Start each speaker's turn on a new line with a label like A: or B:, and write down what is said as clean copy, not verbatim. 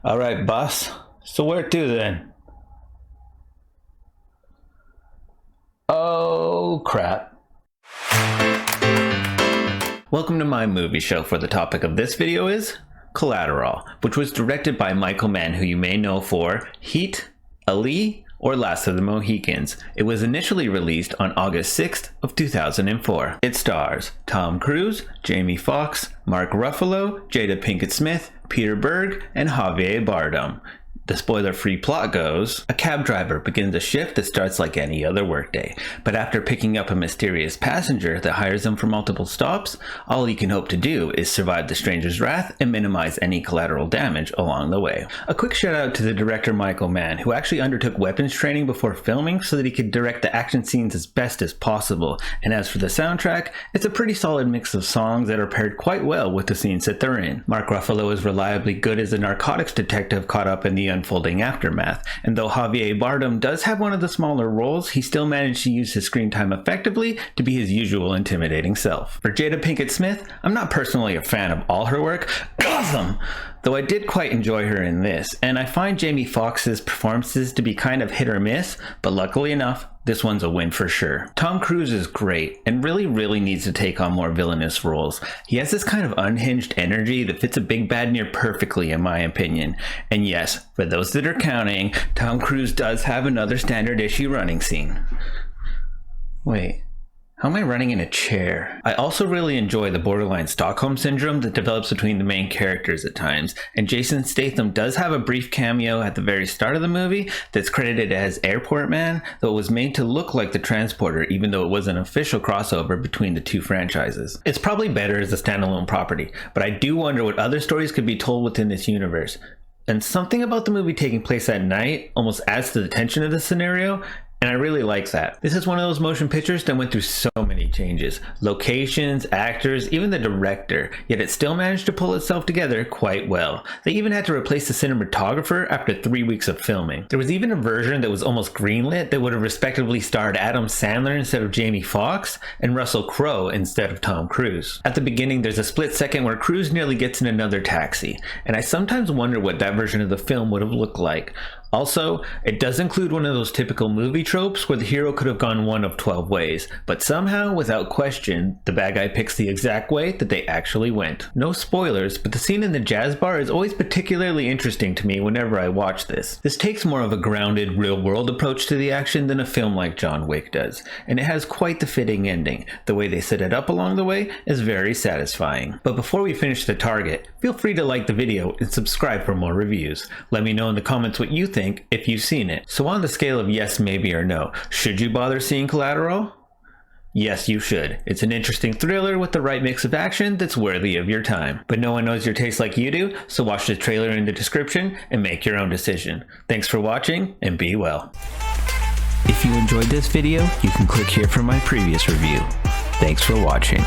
A: All right, boss. So where to then? Oh, crap. Welcome to my movie show, for the topic of this video is Collateral, which was directed by Michael Mann, who you may know for Heat, Ali, or Last of the Mohicans. It was initially released on August 6th of 2004. It stars Tom Cruise, Jamie Foxx, Mark Ruffalo, Jada Pinkett Smith, Peter Berg, and Javier Bardem. The spoiler-free plot goes, a cab driver begins a shift that starts like any other workday, but after picking up a mysterious passenger that hires him for multiple stops, all he can hope to do is survive the stranger's wrath and minimize any collateral damage along the way. A quick shout out to the director Michael Mann, who actually undertook weapons training before filming so that he could direct the action scenes as best as possible, and as for the soundtrack, it's a pretty solid mix of songs that are paired quite well with the scenes that they're in. Mark Ruffalo is reliably good as a narcotics detective caught up in the unfolding aftermath, and though Javier Bardem does have one of the smaller roles, he still managed to use his screen time effectively to be his usual intimidating self. For Jada Pinkett Smith, I'm not personally a fan of all her work, awesome, though I did quite enjoy her in this, and I find Jamie Foxx's performances to be kind of hit or miss, but luckily enough, this one's a win for sure. Tom Cruise is great and really needs to take on more villainous roles. He has this kind of unhinged energy that fits a big bad near perfectly in my opinion. And yes, for those that are counting, Tom Cruise does have another standard issue running scene. Wait. How am I running in a chair? I also really enjoy the borderline Stockholm syndrome that develops between the main characters at times, and Jason Statham does have a brief cameo at the very start of the movie that's credited as Airport Man, though it was made to look like the Transporter even though it was an official crossover between the two franchises. It's probably better as a standalone property, but I do wonder what other stories could be told within this universe. And something about the movie taking place at night almost adds to the tension of the scenario, and I really like that. This is one of those motion pictures that went through so many changes. Locations, actors, even the director, yet it still managed to pull itself together quite well. They even had to replace the cinematographer after 3 weeks of filming. There was even a version that was almost greenlit that would have respectively starred Adam Sandler instead of Jamie Foxx and Russell Crowe instead of Tom Cruise. At the beginning, there's a split second where Cruise nearly gets in another taxi, and I sometimes wonder what that version of the film would have looked like. Also, it does include one of those typical movie tropes where the hero could have gone one of 12 ways, but somehow, without question, the bad guy picks the exact way that they actually went. No spoilers, but the scene in the jazz bar is always particularly interesting to me whenever I watch this. This takes more of a grounded, real-world approach to the action than a film like John Wick does, and it has quite the fitting ending. The way they set it up along the way is very satisfying. But before we finish the target, feel free to like the video and subscribe for more reviews. Let me know in the comments what you think if you've seen it. So on the scale of yes, maybe, or no, should you bother seeing Collateral? Yes, you should. It's an interesting thriller with the right mix of action that's worthy of your time. But no one knows your taste like you do, so watch the trailer in the description and make your own decision. Thanks for watching, and be well. If you enjoyed this video, you can click here for my previous review. Thanks for watching.